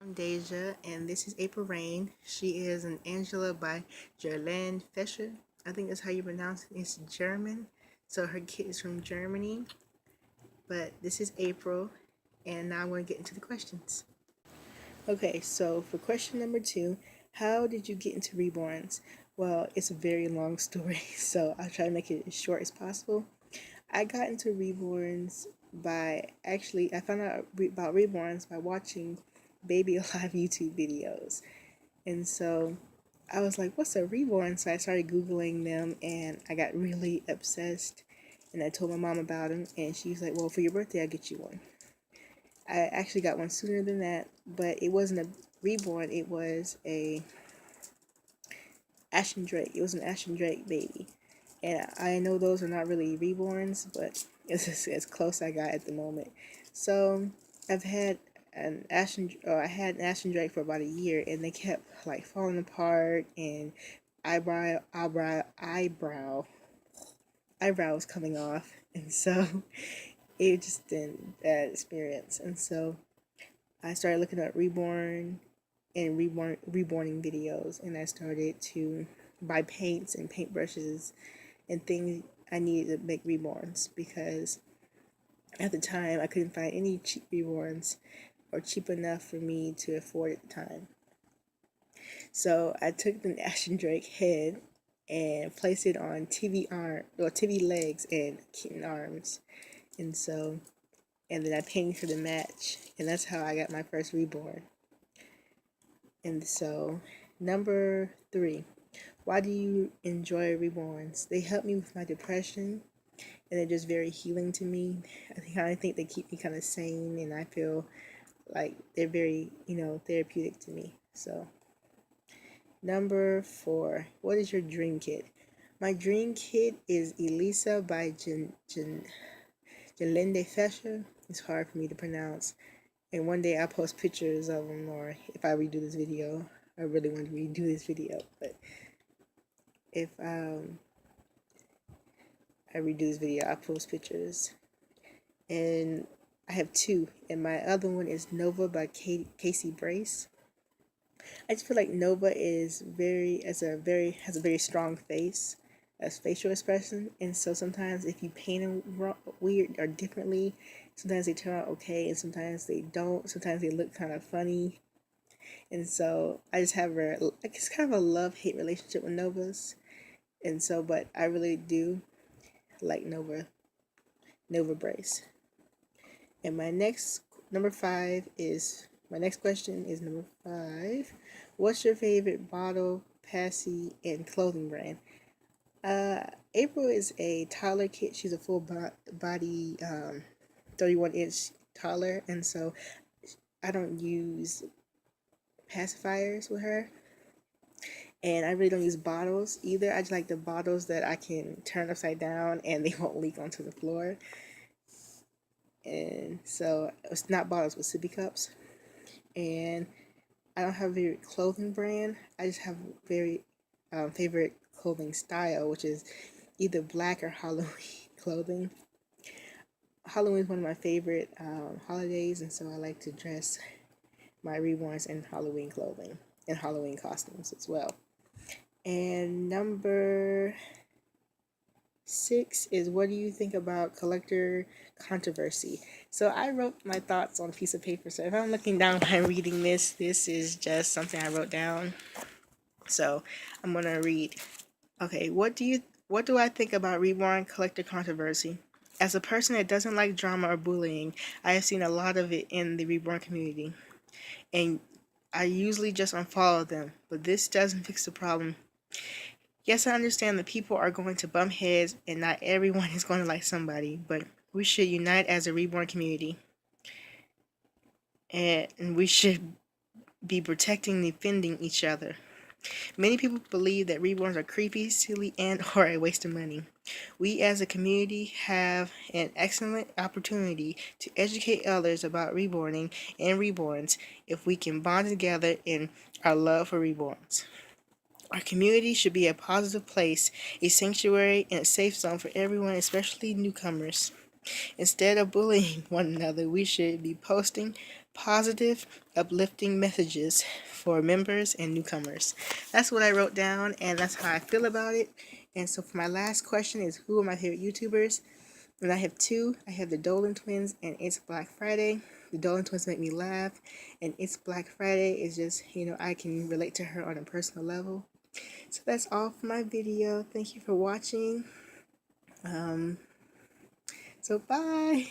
I'm Deja, and this is April Rain. She is an Angela by Gerlande Fischer. I think that's how you pronounce it. It's German, so her kid is from Germany. But this is April, and now I'm going to get into the questions. Okay, so for question number 2, how did you get into Reborns? Well, it's a very long story, so I'll try to make it as short as possible. I got into Reborns I found out about Reborns by watching Baby Alive YouTube videos. And so I was like, what's a Reborn? So I started Googling them and I got really obsessed. And I told my mom about them, and she's like, well, for your birthday, I'll get you one. I actually got one sooner than that, but it wasn't a Reborn, it was a Ashton Drake. It was an Ashton Drake baby. And I know those are not really reborns, but it's as close I got at the moment. So I've had I had an Ashton Drake for about a year, and they kept like falling apart, and eyebrow, eyebrow, eyebrow, eyebrow was coming off, and so it just been bad experience. And so I started looking at reborning videos, and I started to buy paints and paintbrushes and things I needed to make reborns, because at the time I couldn't find any cheap reborns or cheap enough for me to afford at the time. So I took the Ashton Drake head and placed it on TV legs and kitten arms, and then I painted for the match, and that's how I got my first reborn. And so, number 3, why do you enjoy reborns? They help me with my depression, and they're just very healing to me. I think they keep me kind of sane, and I feel like they're very, therapeutic to me. So, number 4, what is your dream kit? My dream kit is Elisa by Gerlande Fischer. It's hard for me to pronounce. And one day I'll post pictures of them, or if I redo this video, I really want to redo this video, but if I redo this video, I'll post pictures. And I have 2, and my other one is Nova by Casey Brace. I just feel like Nova has a very strong face, as facial expression, and so sometimes if you paint them weird or differently, sometimes they turn out okay, and sometimes they don't. Sometimes they look kind of funny, and so I just have it's kind of a love-hate relationship with Novas, and so but I really do like Nova Brace. And my next question is number 5. What's your favorite bottle, passy, and clothing brand? April is a toddler kit. She's a full body 31-inch toddler, and so I don't use pacifiers with her. And I really don't use bottles either. I just like the bottles that I can turn upside down and they won't leak onto the floor. And so it's not bottles, but sippy cups. And I don't have a favorite clothing brand. I just have a very favorite clothing style, which is either black or Halloween clothing. Halloween is one of my favorite holidays, and so I like to dress my reborns in Halloween clothing and Halloween costumes as well. And number 6 is, what do you think about collector controversy? So I wrote my thoughts on a piece of paper. So if I'm looking down while I'm reading this is just something I wrote down. So I'm gonna read. Okay, what do I think about reborn collector controversy? As a person that doesn't like drama or bullying, I have seen a lot of it in the reborn community, and I usually just unfollow them, but this doesn't fix the problem. Yes, I understand that people are going to bump heads and not everyone is going to like somebody, but we should unite as a reborn community. And we should be protecting and defending each other. Many people believe that reborns are creepy, silly, and or a waste of money. We as a community have an excellent opportunity to educate others about reborning and reborns if we can bond together in our love for reborns. Our community should be a positive place, a sanctuary, and a safe zone for everyone, especially newcomers. Instead of bullying one another, we should be posting positive, uplifting messages for members and newcomers. That's what I wrote down, and that's how I feel about it. And so for my last question is, who are my favorite YouTubers? And I have two. I have the Dolan Twins and It's Black Friday. The Dolan Twins make me laugh, and It's Black Friday is just, I can relate to her on a personal level. So that's all for my video. Thank you for watching. So bye.